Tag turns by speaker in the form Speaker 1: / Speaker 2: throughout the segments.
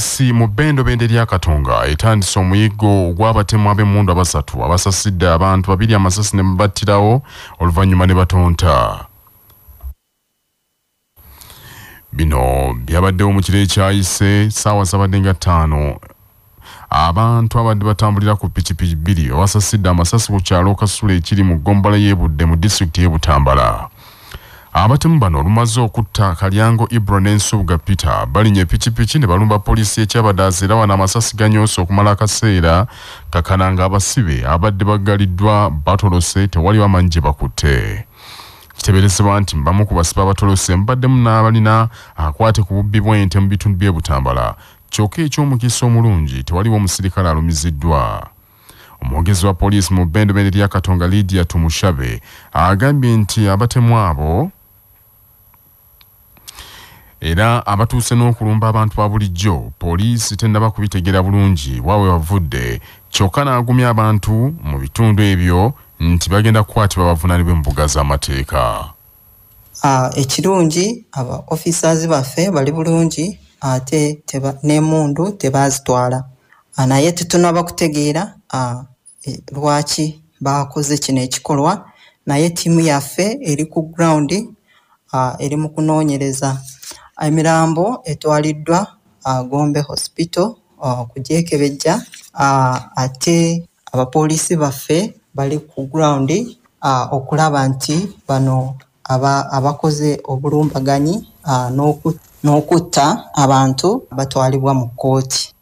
Speaker 1: Poliisi mu Bendobende lya Katonga etandise omuyigo Gwabattemu ab'emmundu abasatu abasasidde abantu babiri amasasi ne battirawo oluvannyuma ne batonta. Bino byabaddewo mu kiro ekyayise ssaawa zabadde nga 5. Abantu abadde batambulira ku pikipiki bbiri abasasidde amasasi ku kyalo Kasula ekiri mu ggombolola y'e Budde mu disitulikiti y'e Butambala. Abatemu bano olumaze okutta Kalyango Ibro n'Ensubuga Peter balinye pikipiki ne balumba poliisi ekyabadde azira n'amasasi Ganyose okumala akaseera kakana nga abasibe abadde baggaliddwa batolose tewali wamanyi gye bakutte. Kiteeberezebwa nti bamu ku basibe abatolose mbaddemu n'abalina akwate ku bubbi bw'ente mu bitundu by'e Butambala. Kyokka eky'omukisa omulungi tewaliwo omusirikale alumiziddwa. Omwogezi wa poliisi mu Bendobende lya Katonga Lydia Tumushabe agambye nti abatemu abo era abatuuse n'okulumba abantu ba bulijjo poliisi tennaba kubitegera bulungi waawe bavudde, kyokka n'agumya abantu mu bitundu ebyo nti bagenda kukwatibwa bavunaanibwe mu mbuga z'amateeka.
Speaker 2: Ekirungi aba officers baffe bali bulungi ate n'emmundu tebazitwala, naye tetunaba kutegeera lwaki bakoze kino ekikolwa, naye ttiimu yaffe eri ku ground eri mu kunoonyereza. Emirambo etwaliddwa Gombe Hospital kugyekebejja, ate abapoliisi baffe bali ku ground okulaba nti bano abakoze obulumbaganyi n'okutta abantu batwalibwa mu kkooti.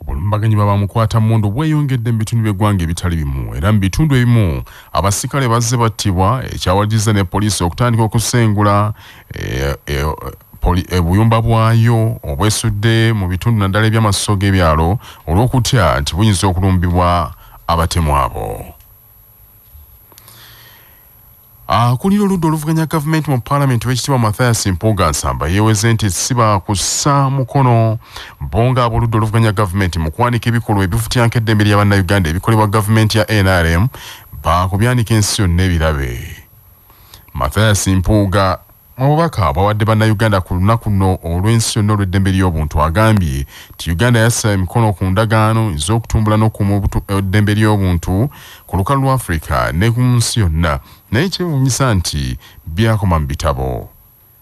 Speaker 1: Obulumbaganyi bamukwata mmundu bweyongedde mu bitundu by'eggwanga ebitali bimu, era mu bitundu ebimu abasikale bazze battibwa, ekyawaliriza ne poliisi okutandika okusengula obuyumba bwayo obwesudde mu bitundu naddala eby'amasuso g'ebyalo olw'okutya nti buyinza okulumbibwa abatemu abo. Akulira oludda oluvuganya gavumenti mu Paalamenti w'ekitiibwa Mathias Mpuuga Nsamba yeeweze nti siba kussa mukono bonga ab'oludda oluvuganya gavumenti mu kuwanika ebikolwa ebifutyanka eddembe lya bannayuganda ebikolebwa gavumenti ya NRM bakubyanika ensi yonna ebirabe. Mathias Mpuuga mu bubaka bwawadde bannayuganda ku lunaku luno olw'ensi yonna olw'eddembe ly'obuntu agambye nti Uganda yassa emikono ku ndagaano ez'okutumbula n'okukuuma eddembe ly'obuntu ku lukalu lwa Afrika ne ku nsi yonna, naye kyewuunyisa nti byakoma mu bitabo.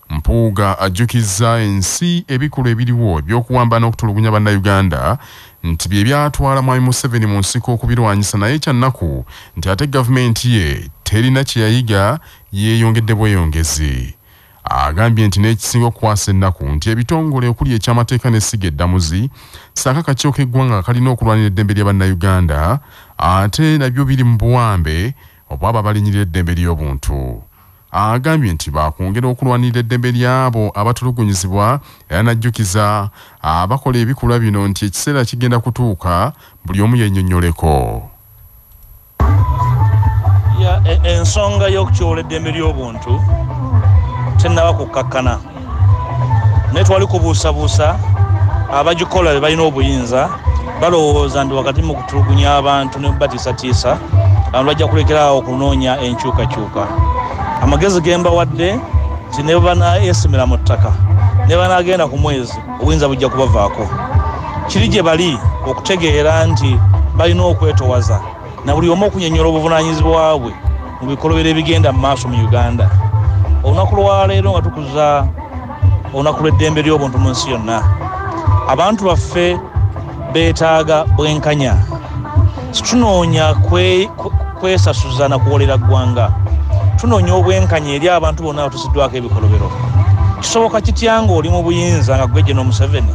Speaker 1: Mpuuga ajjukizza ensi ebikolwa ebiriwo eby'okuwamba n'okutulugunya bannayuganda nti bye byatwala Mwami Museveni mu nsiko okubirwanyisa, naye kyannaku nti ate gavumenti ye terina kye yayiga, yeeyongedde bweyongezi. Agambye nti n'ekisinga okukwasa ennaku nti ebitongole okuli eky'amateeka n'essiga eddamuzi ssaaka akakiiko k'eggwanga kalina okulwanira eddembe lya bannayuganda ate nabyo biri mu buwambe obwabo abalinyirira eddembe ly'obuntu. Agambye nti bakwongera okulwanirira eddembe ly'abo abatulugunyizibwa, era n'ajjukiza abakola ebikolwa bino nti ekiseera kigenda kutuuka buli omu yennyonnyoleko.
Speaker 3: Ensonga y'okukyola eddembe ly'obuntu tennaba kukkakkana, naye twali kubuusabuusa abagikola balina obuyinza balowooza nti wakati mu kutulugunya abantu ne batiisatiisa abantu bajja kulekeraawo okunoonya enkyukakyuka. Amagezi ge mbawadde nti ne banayeesimira mu ttaka ne banaagenda ku mwezi obuyinza bujja kubavaako. Kiri gye bali okutegeera nti balina okwetowaza na buli omu okunyonnyola obuvunaanyizibwa bwe mu bikolobero ebigenda mu maaso mu Uganda. Olunaku lwa leero nga tukuza olunaku lw'eddembe ly'obuntu mu nsi yonna, abantu baffe beetaaga bwenkanya. Situnoonya kwesasuza na kuwolera ggwanga, tunoonya obwenkanya eri abantu bonna abatusiddwako ebikolobero. Kisoboka kitya ng'oli mu buyinza nga gwe General Museveni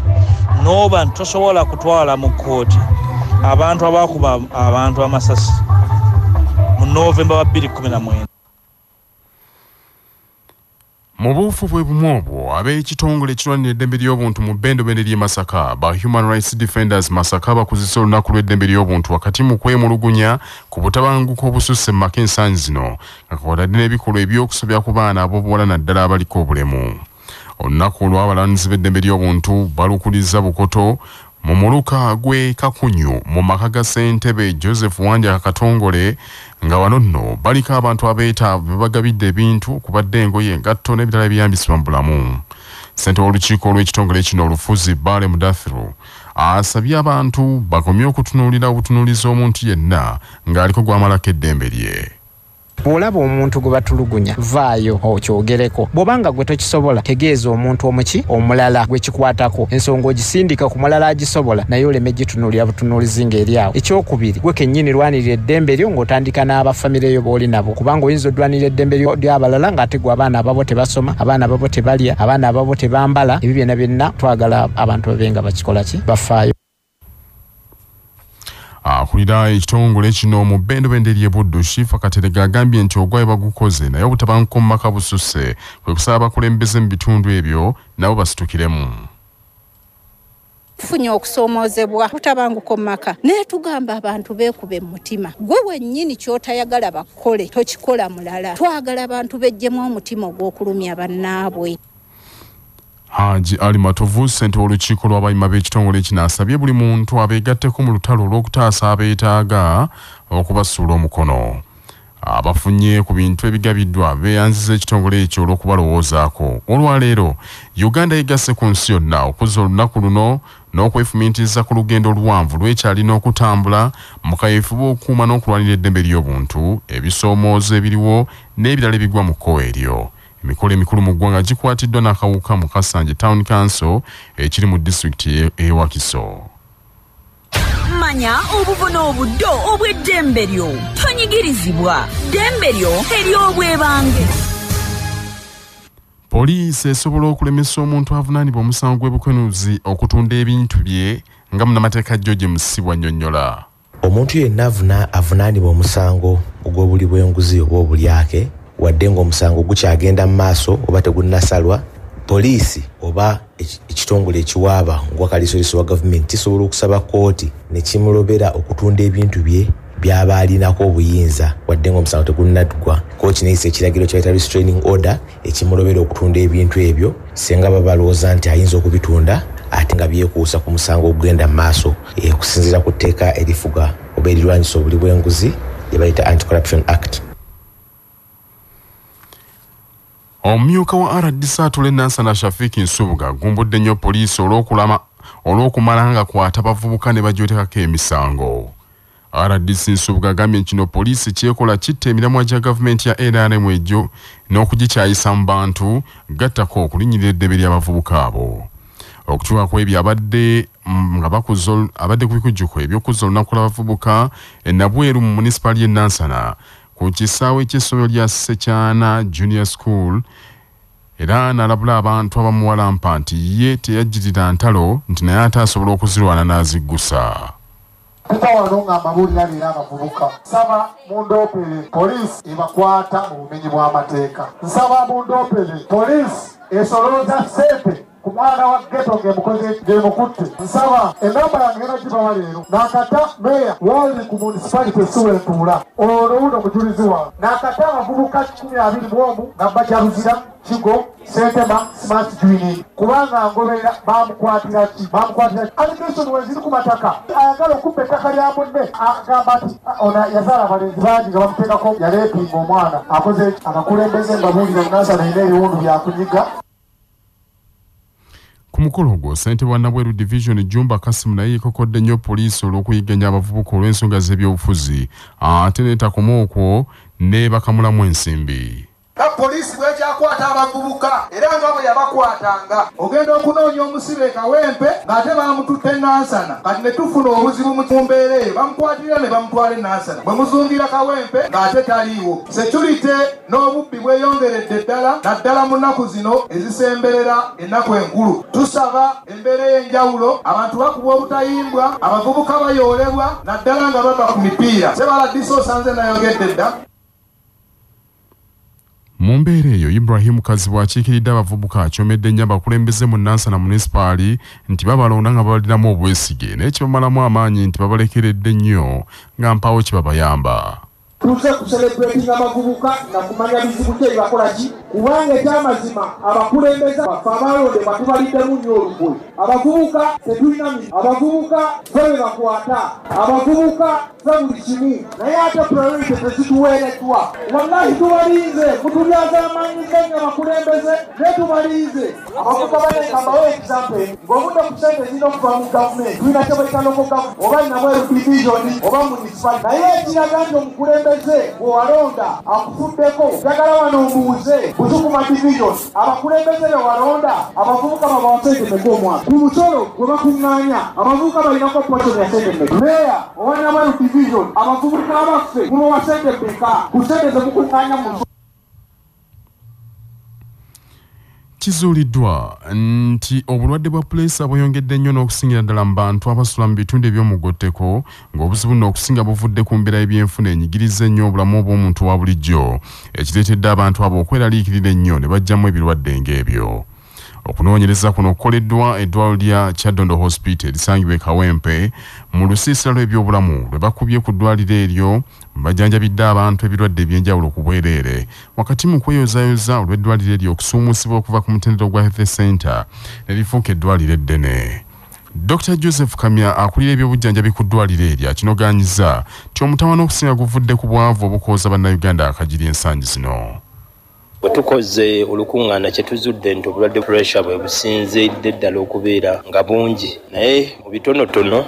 Speaker 3: n'oba tosobola kutwala mu kkooti abantu abaakuba abantu amasasi mu Novemba wa 2019?
Speaker 1: Mu buufu bwe bumu obwo ab'ekitongole ekirwanira eddembe ly'obuntu mu Bendobende ly'e Masaka ba Human Rights Defenders Masaka bakuzisa olunaku lw'eddembe ly'obuntu wakati mu kwemulugunya ku butabanguko obususse mu maka ensangi zino nga kw'otadde n'ebikolwa eby'okusobya ku baana ab'obuwala naddala abaliko obulemu. Olunaku olw'abalangizi b'eddembe ly'obuntu balukuliza Bukoto mu muluka gwe Kakunyu mu maka ga Ssentebe Joseph Wanja Katongole nga wano nno baliko abantu abeetaavu bagabidde ebintu kubadde engoye, engatto n'ebirala ebyambisibwa mu bulamu. Ssente w'olukiiko olw'ekitongole kino olufuzi Bale Mudathiru asabye abantu bakomye okutunuulira obutunuulizi omuntu yenna ng'aliko gw'amalako eddembe lye.
Speaker 4: Bw'olaba omuntu gwe batulugunya vaayo okyogereko. Bw'obanga gwe tokisobola tegeeza omuntu omulala gwe kikwatako ensonga ogisindika ku mulala agisobola naye oleme gitunuulira butunuulizi ng'eri awo. Ekyokubiri gwe kennyini lwanirira eddembe lyo ng'otandika n'abafamire yo b'oli nabo kubanga oyinza oddwanirira eddembe ly'abalala ng'ate gwe abaana ababo tebasoma abaana ababo tebalya abaana ababo tebambala ebyo byonna twagala abantu babe nga bakikola ki bafaayo.
Speaker 1: Akulira ekitongole kino mu bbendobende ly'e Buddu Shifa Katerega agambye nti ogwayo bagukoze naye obutabanguko mu maka bususse kwe kusaba abakulembeze mu bitundu ebyo nabo basitukiremu.
Speaker 5: Tufunye okusoomoozebwa butabanguko mu maka naye tugamba abantu beekube mu mutima gwe wennyini ky'otayagala bakole tokikola mulala twagala abantu bejjemu omutima ogw'okulumya bannaabwe.
Speaker 1: Haji Ali Matovu ssente w'olukiiko lw'abayima b'ekitongole kino asabye buli muntu abeegatteko mu lutalo olw'okutaasa abeetaaga okubasuula omukono. Abafunye ku bintu ebigabiddwa beeyanziza ekitongole ekyo olw'okubalowoozaako. Olwaleero Uganda yegasse ku nsi yonna okuzza olunaku luno n'okwefumiitiriza ku lugendo oluwanvu lw'ekyalina okutambula mu kayeefu b'okukuuma n'okulwanira eddembe ly'obuntu ebisoomoozo ebiriwo n'ebirala ebigwa mu kkowa eryo. Emikolo emikulu mu ggwanga gikwatiddwa n'akawuka mu Kasanje Town Council ekiri mu disitulikiti e Wakiso.
Speaker 6: Manya obuvuna obuddo obw'eddembe lyo tonyigirizibwa ddembe lyo ery'obwebange.
Speaker 1: Poliisi esobola okulemesa omuntu avunaanibwa omusango gw'ebukwenuzi okutunda ebintu bye nga munnamateeka George Musibwa annyonnyola.
Speaker 7: Omuntu yenna avunaanibwa omusango ogw'obuli bw'enguzi oba obulyake wadde ng'omusango gukyagenda mu maaso oba tegunnasalwa, poliisi oba ekitongole ekiwaaba ng'akaliisoliiso wa gavumenti kisobola okusaba kkooti ne kimulobera okutunda ebintu bye by'aba alinako obuyinza wadde ng'omusango tegunnaggwa. Kkooti neeyisa ekiragiro ky'ayita restraining order ekimulobera okutunda ebintu ebyo singa baba balowooza nti ayinza okubitunda ate nga byekuusa ku musango ogugenda mu maaso okusinziira ku tteeka erifuga oba erirwanyisa obuli bw'enguzi lye bayita Anti-Corruption Act.
Speaker 1: Omumyuka wa RDC Atule Nansana Shafiki Nsubuga gumbudde nnyo poliisi olw'okumala nga kwata abavubuka ne bagyotekako emisango. RDC Nsubuga agambye kino poliisi kyekola kitta emiramwa gya gavumenti ya NRM egyo n'okugikyayisa mu bantu gattako okulinnyirira eddembe ly'abavubuka abo. Okutuuka ku ebyo abadde ku bikujjuko eby'okuzza olunaku lw'abavubuka Nabweru mu munisipaali y'e Nansana ku kisaawe ky'essomero lya Sekyana Junior School era n'alabula abantu abamuwalampa nti ye teyajjirira ntalo nti naye ate asobola okuzirwana n'aziggusa.
Speaker 8: Tutawano nga amawulire leero abavubuka nsaba mundoopere poliisi ebakwata mu bumenyi bw'amateeka. Nsaba mundoopere poliisi esolooza ssente ku mwana wa ghetto ng'emukutte. Nsaba enamba yange era gibawa leero n'akata meya wali ku municipality essuwa entuula olowuno mujulizi wange n'akata abavubuka 21 nga bajaluzira Kigo Sentema Smart Joining kubanga ngobera bamukwatira allegation weziri ku mataka ayagala okuppa ettaka lya munne agamba nti ona yazaala abalenzi bangi nga bamuteekako yaleepinga omwana akoze abakulembeze mbabuulira Nansana ina ebiwundu byakunyiga.
Speaker 1: Ku mukolo ogwo ssentebe wa Nabweru Division Jumba Kasimu naye yeekokodde nnyo poliisi olw'okuyiganya abavubuka olw'ensonga z'ebyobufuzi ate n'etakoma okwo ne bakamulamu ensimbi.
Speaker 8: Poliisi bwekyakwata abavubuka era nga bwe yabakwatanga ogenda okunoonya omusibe Kawempe ng'ate bamututte Nansana kati ne tufuna obuzibu mu mbeera eyo bamukwatira ne bamutwala Nansana bwe muzungira Kawempe ng'ate taliiwo. Security n'obubbi bweyongeredde ddala naddala mu nnaku zino ezisemberera ennaku enkulu. Tusaba embeera ey'enjawulo abantu bakubwa obutayimbwa abavubuka bayoolebwa naddala nga bava ku mipiira. Sebala Diso Sanze nayogedde dda.
Speaker 1: Mu mbeera eyo Ibrahim Kazibu akiikiridde abavubuka akyomedde nnyo abakulembeze mu Nansana munisipaali nti babalonda nga babaliramu obwesige naye kibamalamu amaanyi nti babalekeredde nnyo nga mpaawo kibabayamba.
Speaker 8: tuze kucelebrating abavubuka na kumanya bizibu kye bakola ki kubanga ekyamazima abakulembeza bafe abalonde batubalidde nnyo olukwe abavubuka tetulina abavubuka febe bakwata abavubuka fe buli kimu naye ate priority tezituweereddwa wallahi tubalinze mutulyaza amaanyi ganya abakulembeze ne tubalinze abavubuka banekambawo example ng'obudde ku sente zino okuva mu gavumenti tulina kyebayita local government oba inabweru division oba municipal naye ekiraga nti omukulembeze bwewalonda akufuddeko jagala wano ombuuze busukuma division abakulembeze bewalonda abavubuka babawa sente meka omwaka ku musolo gwe bakuŋŋaanya abavubuka balinako portion ya sente meka meya owa inabweru division abavubuka abaffe mubawa sente meka ku sente zemukuŋŋaanya mu
Speaker 1: kizuuliddwa nti obulwadde bwa puleesa bweyongedde nnyo n'okusingira ddala mu bantu abasula mu bitundu eby'omugotteko ng'obuzibu nno okusinga buvudde ku mbeera y'ebyenfuna enyigiriza ennyo obulamu obw'omuntu wa bulijjo ekireetedde abantu abo okweraliikirira ennyo ne bajjamu ebirwadde ng'ebyo. Okunoonyereza kuno okukoleddwa eddwaliro lya Kyaddondo Hospital erisangibwa e Kawempe mu lusiisira lw'ebyobulamu lwe bakubye ku ddwaliro eryo bajjanjabidde abantu ebirwadde eby'enjawulo ku bwereere wakati mu kweyozaayoza olw'eddwaliro eryo okusuumusibwa okuva ku mutendera gwa Health Center ne lifuuka eddwaliro eddene. Dr. Joseph Kamya akulira ebyobujjanjabi ku ddwaliro eryo akinogaanyiza nti omutawaana okusinga guvudde ku bwavu obukooza bannayuganda akagiri ensangi zino.
Speaker 9: Tukoze olukungaana kye tuzudde nti obulwadde pressure bwe businzidde ddala okubeera nga bungi naye mu bitonotono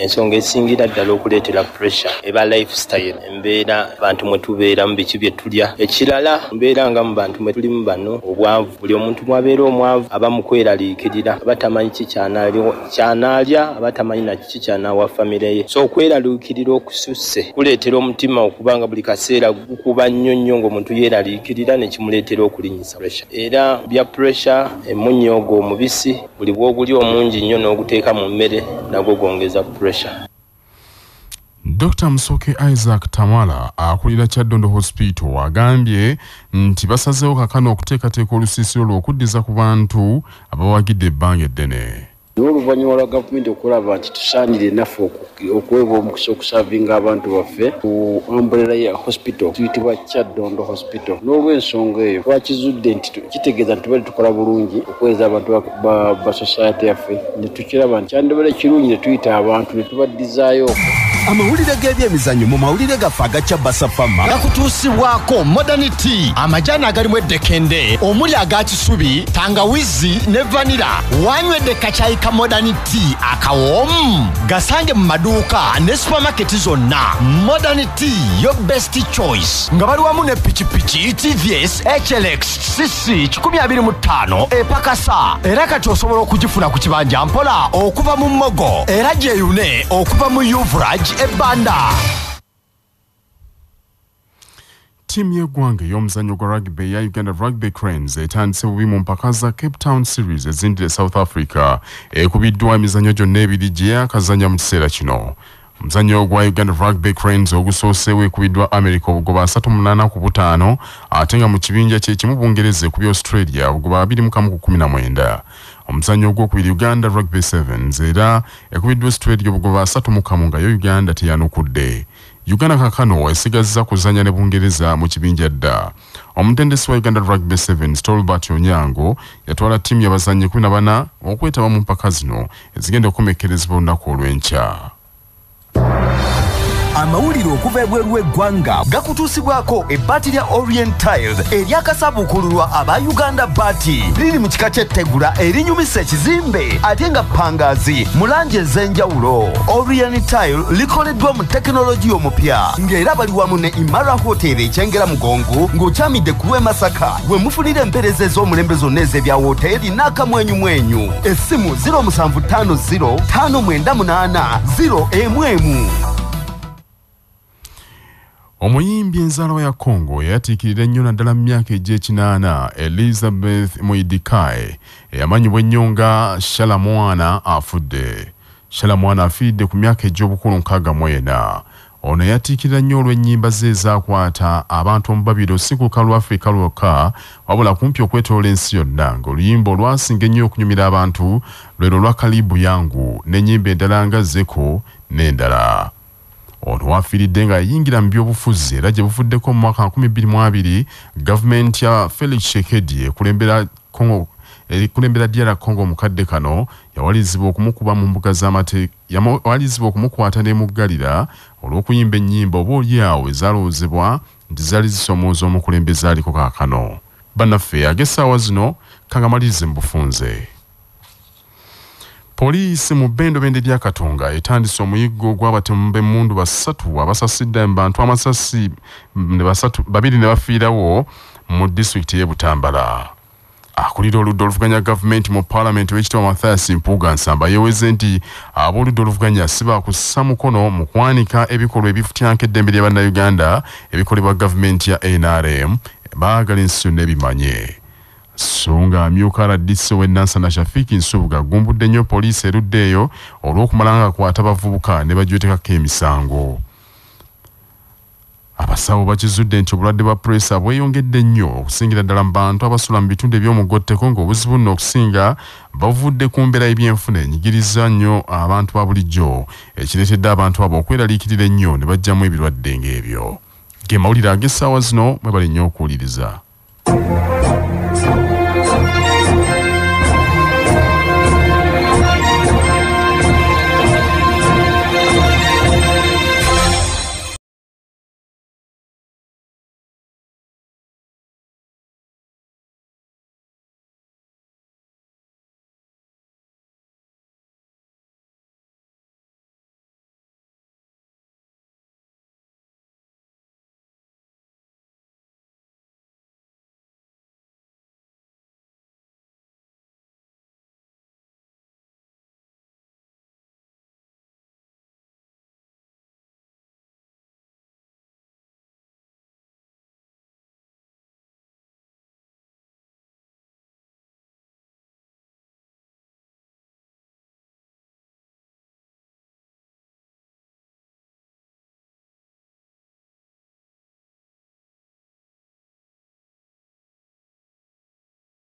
Speaker 9: ensonga esingira ddala okuleetera pressure eba lifestyle embeera abantu mwe tubeera mu biki bye tulya ekirala mbeera nga mu bantu mwe tulimu bano obwavu buli omuntu mwabeera omwavu aba mu kweraliikirira abatamanyi kyanaalya abatamanyi na kiki kyanaawa famire ye so okweraliikirira okususse kuleetera omutima okubanga buli kaseera gukuba nnyo nnyo ng'omuntu yeeraliikirira nekimu leetera okulinyisa pressure era bya pressure emunnyogo omubisi buli bw'oguli omungi nnyo n'oguteeka mu mmere nagwo gwongeza pressure.
Speaker 1: Dr. Musoke Isaac Tamala akulira Kyaddondo Hospital agambye nti basazeewo kakano okuteekateeka olusiisiro lw'okuddiza ku bantu abawagidde ebbanga eddene.
Speaker 10: N'oluvannyuma lwa gavumenti okulaba nti tusaanire naffe okuweebwa omukisa okusavinga abantu baffe ku umbrella ya hospital tuyitibwa Kyaddondo Hospital n'olw'ensonga eyo twakizudde nti kitegeeza nti tubale tukola bulungi okuweeza abantu ba society yaffe ne tukiraba nti kyandibala kirungi ne tuyita abantu ne tubaddizaayo
Speaker 11: amawulire g'ebyemizannyo mu mawulire gaffe agakya basafama gakutuusibwako modernity amajaani agalimu eddekende omuli agakisubi tangawizi ne vanira wanywedde kacayi ka modernity akawoomu gasange mu maduuka ne supamaketi zonna. Modernity yo best choice nga bali wamu ne pikipiki TVS HLX CC 125 epakasa era kati osobola okugifuna ku kibanja mpola okuva mu Mmogo era gyeyune okuva mu Yuvrage ebbanda.
Speaker 1: Tiimu y'eggwanga y'omuzannyo gwa rugby ya Uganda Rugby Cranes etandise bubi mu mpaka za Cape Town Series ezindire South Africa ekubiddwa emizannyo gyonna ebiri gye yakazanya mu kiseera kino. Omuzannyo gwa Uganda Rugby Cranes ogusooseewo ekubiddwa America obugoba 38-5 ate nga mu kibinja kye kimu Bungereza ekubye Australia obugoba 21-19. Omuzannyo ogwokubiri Uganda Rugby Sevens era ekubiddwa Australia obugoba 3-1 nga yo Uganda teyanukudde. Uganda kakano esigazza kuzanya ne Bungereza mu kibinja dda. Omutendesi wa Uganda Rugby Sevens Tolbert Onyango yatwala ttiimu y'abazannyi 14 okwetaba mu mpaka zino ezigenda okukomekkerezebwa olunaku olw'enkya.
Speaker 11: Amawulire okuva ebweru w'eggwanga gakutuusibwako ebbaati lya Orient Tiled eryakasabuukululwa aba Uganda Baati liri mu kika ky'ettegula erinyumisa ekizimbe ate nga ppangaazi mu langi ez'enjawulo. Orient Tiled likoleddwa mu tekinologiya omupya ng'era bali wamu ne Imara Hotel ekyengera mugongo ng'okyamidde ku lw'e Masaka we mufunira empeereza ez'omulembe zonna ez'ebya woteeri n'akamwenyumwenyu. Essimu 0750 598 011.
Speaker 1: Omuyimbi enzaalwa ya Congo yatiikirira ennyo naddala mu myaka egy'ekinaana Elizabeth Moidikae eyamanyibwa ennyo nga Shalamwana afudde. Shalamwana afiiridde ku myaka egy'obukulu 64. Ono yatiikirira nnyo olw'ennyimba ze ezaakwata abantu omu Babiro si ku lukalu lwa Afrika lwokka wabula kumpi okwetoola ensi yonna ng'oluyimba olwasinga ennyo okunyumira abantu lwero lwa Kalibu Yangu n'ennyimba endala nga Zeko n'endala. ono wafiiridde nga yayingira mu byobufuzi era gye buvuddeko mu mwaka 2022 gavumenti ya Felix Tshisekedi ekulembera DR Congo mukadde kano yawalizibwa okumukuba mu mbuga z'amateeka yawalizibwa okumukwata ne muggalira olw'okuyimba ennyimba oba olyawo ezalowoozebwa nti zaali zisomooza omukulembeze aliko kaakano. Bannaffe ag'essaawa zino kangamalirize mu bufunze. Poliisi mu bbendobende lya Katonga etandise omuyiggo Gwabattemu b'emmundu basatu abasasidde mu bantu Amasasi babiri ne bafiirawo mu disitulikiti y'e Butambala. Akulira oludda oluvuganya gavumenti mu Paalamenti w'ekitiibwa Amasasi Mpuuga Nsamba yeeweze nti ab'oludda oluvuganya si baakussa mukono mu kwanika ebikolwa ebifutyanka eddembe lya bannayuganda ebikolebwa gavumenti ya NRM baagala ensi yonna ebimanye. So nga amyuka RDC we Nansana Shafiki Nsubuga gumbudde nnyo poliisi erudde eyo olw'okumala nga akwata abavubuka ne bagyetekako emisango. Abasawo bakizudde nti obulwadde bwa puresa bweyongedde nnyo okusingira ddala mu bantu abasula mu bitundu eby'omugotteko ng'obuzibu nno okusinga bavudde ku mbeera y'ebyenfuna enyigiriza nnyo abantu ba bulijjo ekireetedde abantu abo okweraliikirira ennyo ne bajjamu ebirwadde ng'ebyo. Ge mawulire ag'essaawa zino mwebale nnyo okuwuliriza.